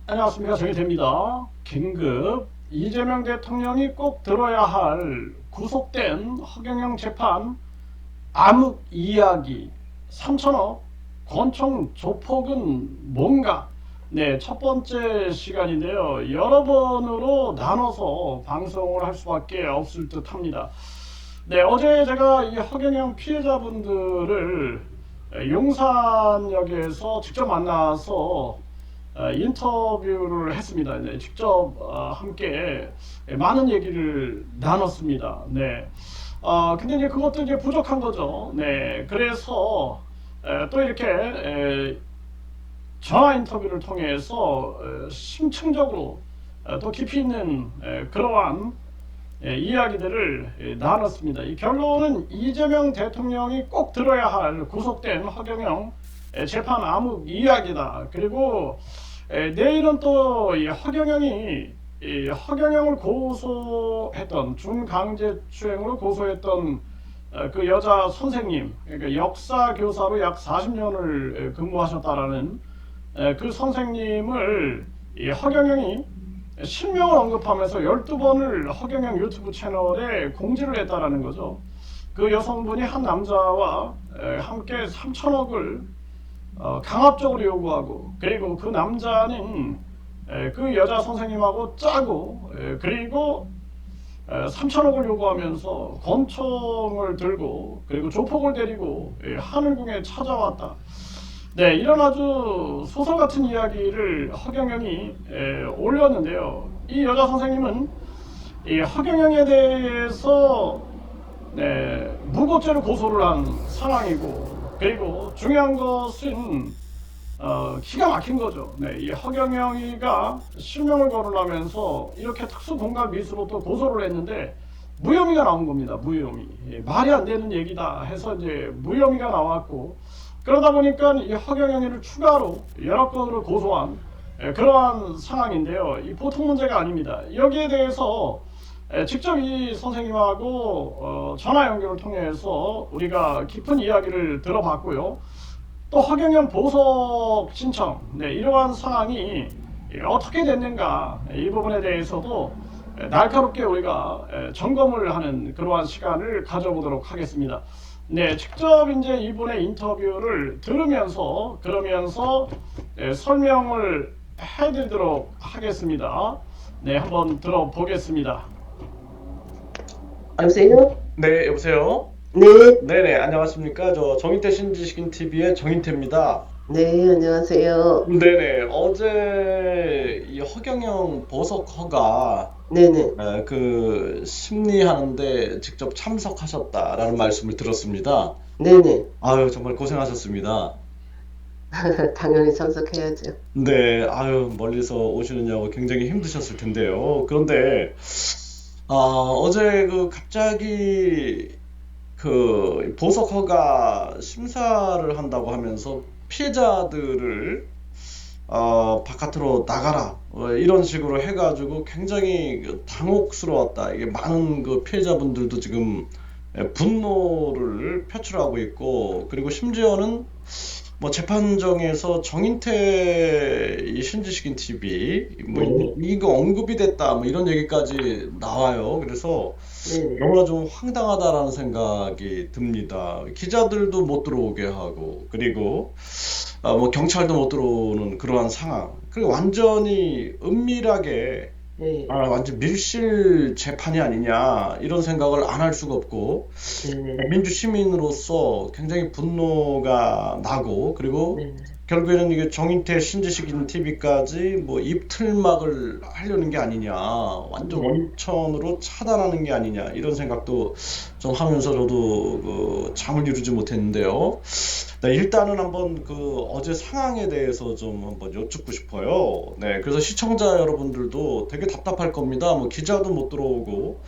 안녕하십니까. 정의태입니다. 긴급 이재명 대통령이 꼭 들어야 할 구속된 허경영 재판 암흑 이야기 3천억 권총 조폭은 뭔가. 네, 첫 번째 시간인데요. 여러 번으로 나눠서 방송을 할 수밖에 없을 듯 합니다. 네, 어제 제가 이 허경영 피해자분들을 용산역에서 직접 만나서 인터뷰를 했습니다. 네, 직접 함께 많은 얘기를 나눴습니다. 네. 근데 이제 그것도 이제 부족한 거죠. 네. 그래서 또 이렇게 전화 인터뷰를 통해서 심층적으로 또 깊이 있는 그러한 이야기들을 나눴습니다. 이 결론은 이재명 대통령이 꼭 들어야 할 구속된 허경영 재판 암흑 이야기다. 그리고 내일은 또 이 허경영이 허경영을 고소했던 준강제추행으로 고소했던 그 여자 선생님, 그러니까 역사 교사로 약 40년을 근무하셨다라는 그 선생님을 이 허경영이 실명을 언급하면서 12번을 허경영 유튜브 채널에 공지를 했다라는 거죠. 그 여성분이 한 남자와 함께 3천억을 강압적으로 요구하고, 그리고 그 남자는 그 여자 선생님하고 짜고, 그리고 3천억을 요구하면서 권총을 들고, 그리고 조폭을 데리고 하늘궁에 찾아왔다. 네, 이런 아주 소설 같은 이야기를 허경영이 올렸는데요. 이 여자 선생님은 이 허경영에 대해서 무고죄로 고소를 한 상황이고, 그리고 중요한 것은 기가 막힌 거죠. 네, 이 허경영이가 실명을 거론하면서 이렇게 특수공갈 미수로 또 고소를 했는데 무혐의가 나온 겁니다. 무혐의. 말이 안 되는 얘기다 해서 이제 무혐의가 나왔고, 그러다 보니까 이 허경영이를 추가로 여러 건으로 고소한 그러한 상황인데요. 이 보통 문제가 아닙니다. 여기에 대해서 직접 이 선생님하고 전화 연결을 통해서 우리가 깊은 이야기를 들어봤고요. 또 허경영 보석 신청, 이러한 상황이 어떻게 됐는가, 이 부분에 대해서도 날카롭게 우리가 점검을 하는 그러한 시간을 가져보도록 하겠습니다. 네, 직접 이제 이분의 인터뷰를 들으면서 그러면서 설명을 해드리도록 하겠습니다. 네, 한번 들어보겠습니다. 여보세요? 네, 여보세요? 네, 네네, 안녕하십니까? 저 정인태 신지식인 TV의 정인태입니다. 네, 안녕하세요. 네네, 어제 이 허경영 보석허가 네네. 그 심리하는데 직접 참석하셨다라는 말씀을 들었습니다. 네네. 아유, 정말 고생하셨습니다. 당연히 참석해야죠. 네, 아유, 멀리서 오시느냐고 굉장히 힘드셨을 텐데요. 그런데, 어제 그 갑자기 그 보석허가 심사를 한다고 하면서 피해자들을 바깥으로 나가라 이런 식으로 해가지고 굉장히 그 당혹스러웠다. 이게 많은 그 피해자분들도 지금 분노를 표출하고 있고, 그리고 심지어는 뭐 재판정에서 정인태 이 신지식인 TV 뭐 네네. 이거 언급이 됐다 뭐 이런 얘기까지 나와요. 그래서 네네. 너무나 좀 황당하다라는 생각이 듭니다. 기자들도 못 들어오게 하고, 그리고 뭐 경찰도 못 들어오는 그러한 상황. 그리고 완전히 은밀하게 네. 완전 밀실 재판이 아니냐 이런 생각을 안 할 수가 없고, 네네. 민주 시민으로서 굉장히 분노가 나고, 그리고 네네. 결국에는 이게 정인태 신지식인 TV까지 뭐 입틀막을 하려는 게 아니냐, 완전 네. 원천으로 차단하는 게 아니냐 이런 생각도 좀 하면서 저도 그 잠을 이루지 못했는데요. 네, 일단은 한번 그 어제 상황에 대해서 좀 한번 여쭙고 싶어요. 네, 그래서 시청자 여러분들도 되게 답답할 겁니다. 뭐 기자도 못 들어오고,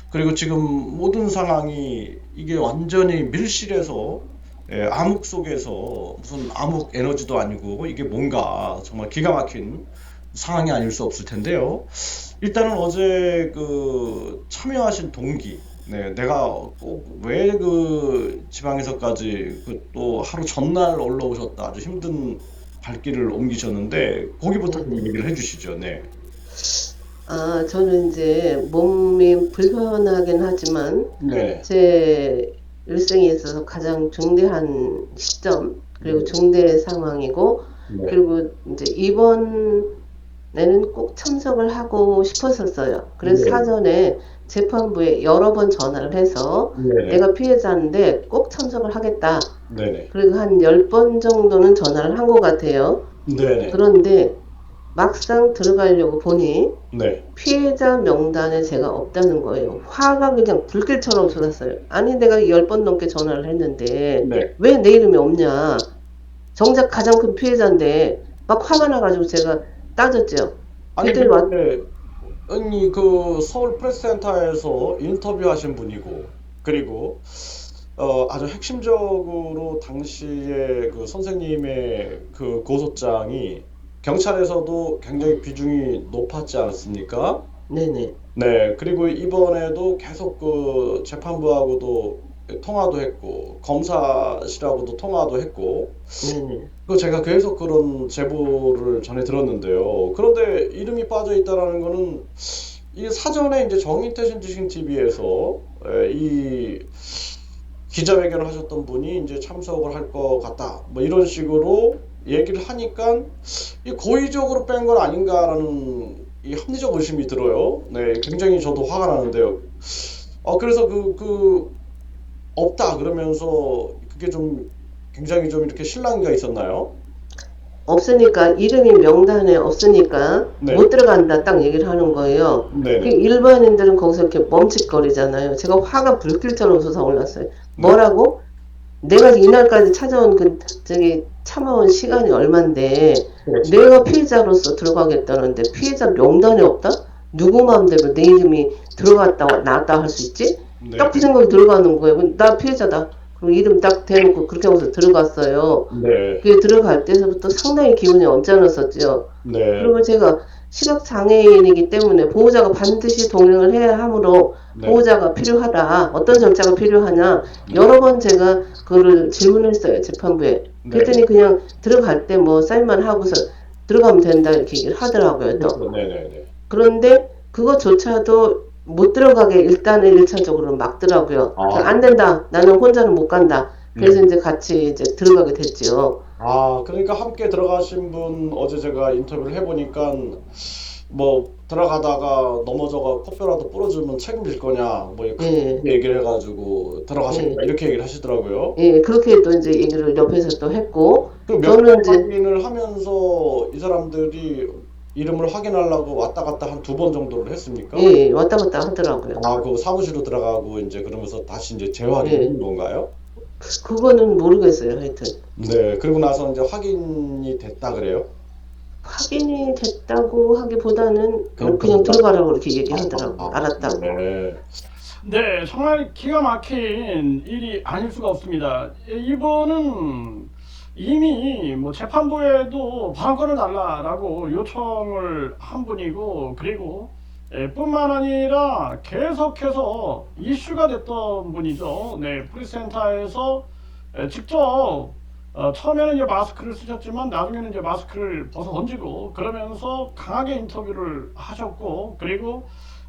그리고 지금 모든 상황이 이게 완전히 밀실에서 암흑 속에서 무슨 암흑 에너지도 아니고 이게 뭔가 정말 기가 막힌 상황이 아닐 수 없을 텐데요. 일단은 어제 그 참여하신 동기, 네, 내가 꼭 왜 그 지방에서까지 그 또 하루 전날 올라오셨다. 아주 힘든 갈 길을 옮기셨는데 거기부터 좀 네네. 얘기를 해주시죠. 네. 저는 이제 몸이 불편하긴 하지만 네. 제 일생에 있어서 가장 중대한 시점, 그리고 네. 중대 상황이고, 네. 그리고 이제 이번에는 꼭 참석을 하고 싶었었어요. 그래서 네. 사전에 재판부에 여러 번 전화를 해서 네. 내가 피해자인데 꼭 참석을 하겠다. 네. 그리고 한 10번 정도는 전화를 한 것 같아요. 네. 네. 그런데 막상 들어가려고 보니 네. 피해자 명단에 제가 없다는 거예요. 화가 그냥 불길처럼 솟았어요. 아니 내가 10번 넘게 전화를 했는데 네. 왜 내 이름이 없냐. 정작 가장 큰 피해자인데 막 화가 나가지고 제가 따졌죠. 아니 그랬더니 왔 근데 아니 그 서울 프레스센터에서 인터뷰하신 분이고 그리고 아주 핵심적으로 당시에 그 선생님의 그 고소장이 경찰에서도 굉장히 비중이 높았지 않았습니까? 네네. 네, 그리고 이번에도 계속 그 재판부하고도 통화도 했고 검사실하고도 통화도 했고 네네. 그 제가 계속 그런 제보를 전해 들었는데요. 그런데 이름이 빠져 있다라는 거는 이게 사전에 이제 정인태신 지식 TV에서 이 기자회견을 하셨던 분이 이제 참석을 할 것 같다. 뭐 이런 식으로 얘기를 하니까 이 고의적으로 뺀 건 아닌가라는 이 합리적 의심이 들어요. 네, 굉장히 저도 화가 나는데요. 그래서 없다 그러면서 그게 좀 굉장히 좀 이렇게 실랑이가 있었나요? 없으니까 이름이 명단에 없으니까 네, 못 들어간다 딱 얘기를 하는 거예요. 그 네네, 일반인들은 거기서 이렇게 멈칫거리잖아요. 제가 화가 불길처럼 솟아올랐어요. 네, 뭐라고? 내가 이날까지 찾아온 그 저기 참아온 시간이 얼만데 그렇죠. 내가 피해자로서 들어가겠다는데 피해자 명단이 없다? 누구 마음대로 내 이름이 들어갔다 나왔다 할 수 있지? 네, 딱 그 생각이 들어가는 거예요. 나 피해자다. 그리고 이름 딱 대놓고 그렇게 하고서 들어갔어요. 네, 그게 들어갈 때서부터 상당히 기분이 언짢았었죠. 네, 그리고 제가 시각장애인이기 때문에 보호자가 반드시 동행을 해야 하므로 네, 보호자가 필요하다. 어떤 절차가 필요하냐. 네, 여러 번 제가 그거를 질문했어요. 재판부에. 네, 그랬더니 그냥 들어갈 때 뭐 사인만 하고서 들어가면 된다 이렇게 얘기를 하더라고요. 또. 네, 네, 네, 그런데 그거조차도 못 들어가게 일단은 1차적으로 막더라고요. 안 된다. 나는 혼자는 못 간다. 그래서 네. 이제 같이 이제 들어가게 됐죠. 그러니까 함께 들어가신 분 어제 제가 인터뷰를 해보니까 뭐 들어가다가 넘어져가 코뼈라도 부러지면 책임질 거냐 뭐 이렇게 예. 얘기를 해가지고 들어가셨다 예. 이렇게 얘기를 하시더라고요. 예, 그렇게 또 이제 얘기를 옆에서 또 했고, 그 몇 저는 번 이제, 확인을 하면서 이 사람들이 이름을 확인하려고 왔다 갔다 한 2번 정도를 했습니까? 예, 왔다 갔다 하더라고요. 그 사무실로 들어가고 이제 그러면서 다시 이제 예, 재확인하는 건가요? 그거는 모르겠어요, 하여튼. 네, 그리고 나서 이제 확인이 됐다 그래요? 확인이 됐다고 하기보다는 그냥 그냥 들어가. 들어가라고 이렇게 얘기하더라고요. 알았다고. 네. 네, 정말 기가 막힌 일이 아닐 수가 없습니다. 이분은 이미 뭐 재판부에도 발언권을 달라라고 요청을 한 분이고, 그리고 뿐만 아니라 계속해서 이슈가 됐던 분이죠. 네, 프리센터에서 직접 처음에는 이제 마스크를 쓰셨지만 나중에는 이제 마스크를 벗어 던지고 그러면서 강하게 인터뷰를 하셨고, 그리고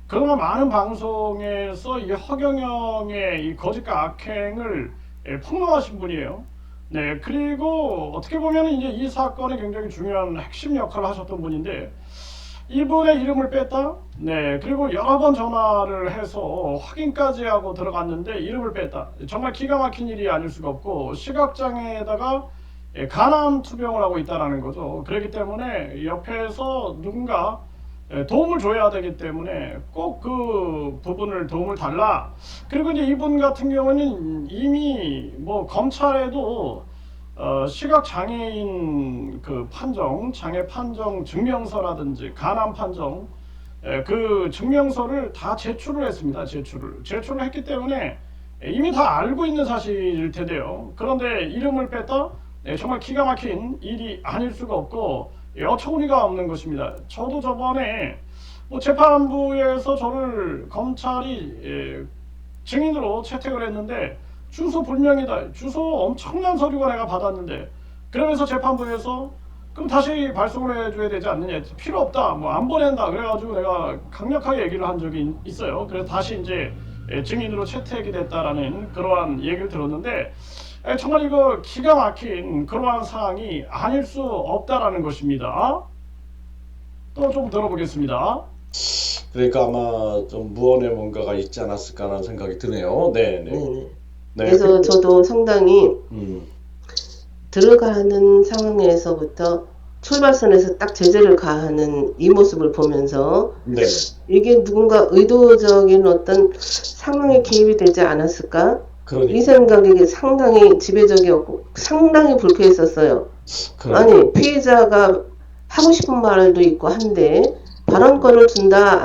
그동안 많은 방송에서 이 허경영의 이 거짓과 악행을 폭로하신 분이에요. 네, 그리고 어떻게 보면 이제 이 사건에 굉장히 중요한 핵심 역할을 하셨던 분인데, 이분의 이름을 뺐다? 네, 그리고 여러 번 전화를 해서 확인까지 하고 들어갔는데 이름을 뺐다. 정말 기가 막힌 일이 아닐 수가 없고, 시각장애에다가 간암 투병을 하고 있다는 거죠. 그렇기 때문에 옆에서 누군가 도움을 줘야 되기 때문에 꼭 그 부분을 도움을 달라. 그리고 이제 이분 같은 경우는 이미 뭐 검찰에도 시각 장애인 그 판정, 장애 판정 증명서라든지 간암 판정 그 증명서를 다 제출을 했습니다. 제출을 했기 때문에 이미 다 알고 있는 사실일 텐데요. 그런데 이름을 뺐다? 정말 기가 막힌 일이 아닐 수가 없고 어처구니가 없는 것입니다. 저도 저번에 뭐 재판부에서 저를 검찰이 증인으로 채택을 했는데 주소 불명이다. 주소 엄청난 서류가 내가 받았는데, 그러면서 재판부에서 그럼 다시 발송을 해줘야 되지 않느냐. 필요 없다. 뭐 안 보낸다. 그래가지고 내가 강력하게 얘기를 한 적이 있어요. 그래서 다시 이제 증인으로 채택이 됐다라는 그러한 얘기를 들었는데 정말 이거 기가 막힌 그러한 사항이 아닐 수 없다라는 것입니다. 또 좀 들어보겠습니다. 그러니까 아마 좀 무언의 뭔가가 있지 않았을까라는 생각이 드네요. 네, 네. 네. 네. 그래서 저도 상당히 음, 들어가는 상황에서부터 출발선에서 딱 제재를 가하는 이 모습을 보면서 네. 이게 누군가 의도적인 어떤 상황에 개입이 되지 않았을까? 그러니까. 이 생각이 상당히 지배적이었고 상당히 불쾌했었어요. 아니 피해자가 하고 싶은 말도 있고 한데 발언권을 준다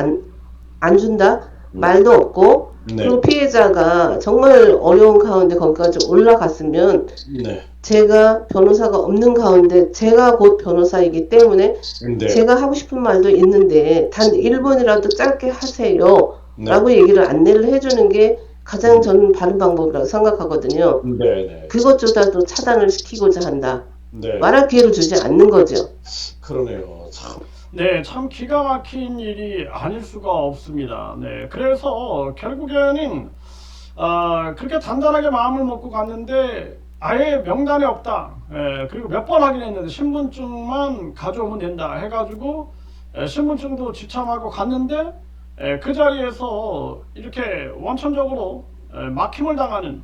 안 준다 말도 없고 네. 그리고 피해자가 정말 어려운 가운데 거기까지 올라갔으면 네. 제가 변호사가 없는 가운데 제가 곧 변호사이기 때문에 네. 제가 하고 싶은 말도 있는데 단 1분이라도 짧게 하세요 네. 라고 얘기를 안내를 해주는 게 가장 저는 바른 방법이라고 생각하거든요. 네. 네. 그것조차도 차단을 시키고자 한다. 네. 말할 기회를 주지 않는 거죠. 그러네요. 참. 네, 참 기가 막힌 일이 아닐 수가 없습니다. 네, 그래서 결국에는 그렇게 단단하게 마음을 먹고 갔는데 아예 명단에 없다. 그리고 몇 번 확인했는데 신분증만 가져오면 된다 해가지고 신분증도 지참하고 갔는데 그 자리에서 이렇게 원천적으로 막힘을 당하는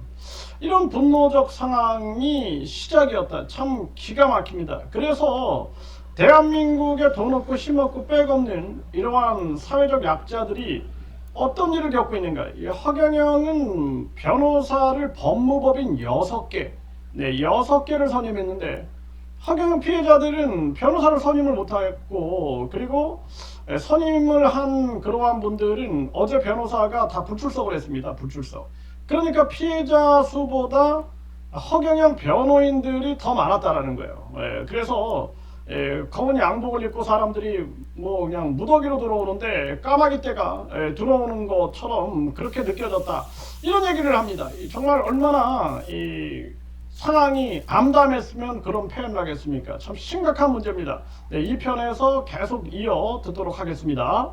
이런 분노적 상황이 시작이었다. 참 기가 막힙니다. 그래서 대한민국에 돈 없고 힘 없고 빽 없는 이러한 사회적 약자들이 어떤 일을 겪고 있는가. 이 허경영은 변호사를 법무법인 6개, 네, 6개를 선임했는데 허경영 피해자들은 변호사를 선임을 못했고 그리고 선임을 한 그러한 분들은 어제 변호사가 다 불출석을 했습니다. 불출석. 그러니까 피해자 수보다 허경영 변호인들이 더 많았다라는 거예요. 그래서 검은 양복을 입고 사람들이 뭐 그냥 무더기로 들어오는데 까마귀 떼가 들어오는 것처럼 그렇게 느껴졌다. 이런 얘기를 합니다. 정말 얼마나 이 상황이 암담했으면 그런 표현을 하겠습니까? 참 심각한 문제입니다. 네, 이 편에서 계속 이어 듣도록 하겠습니다.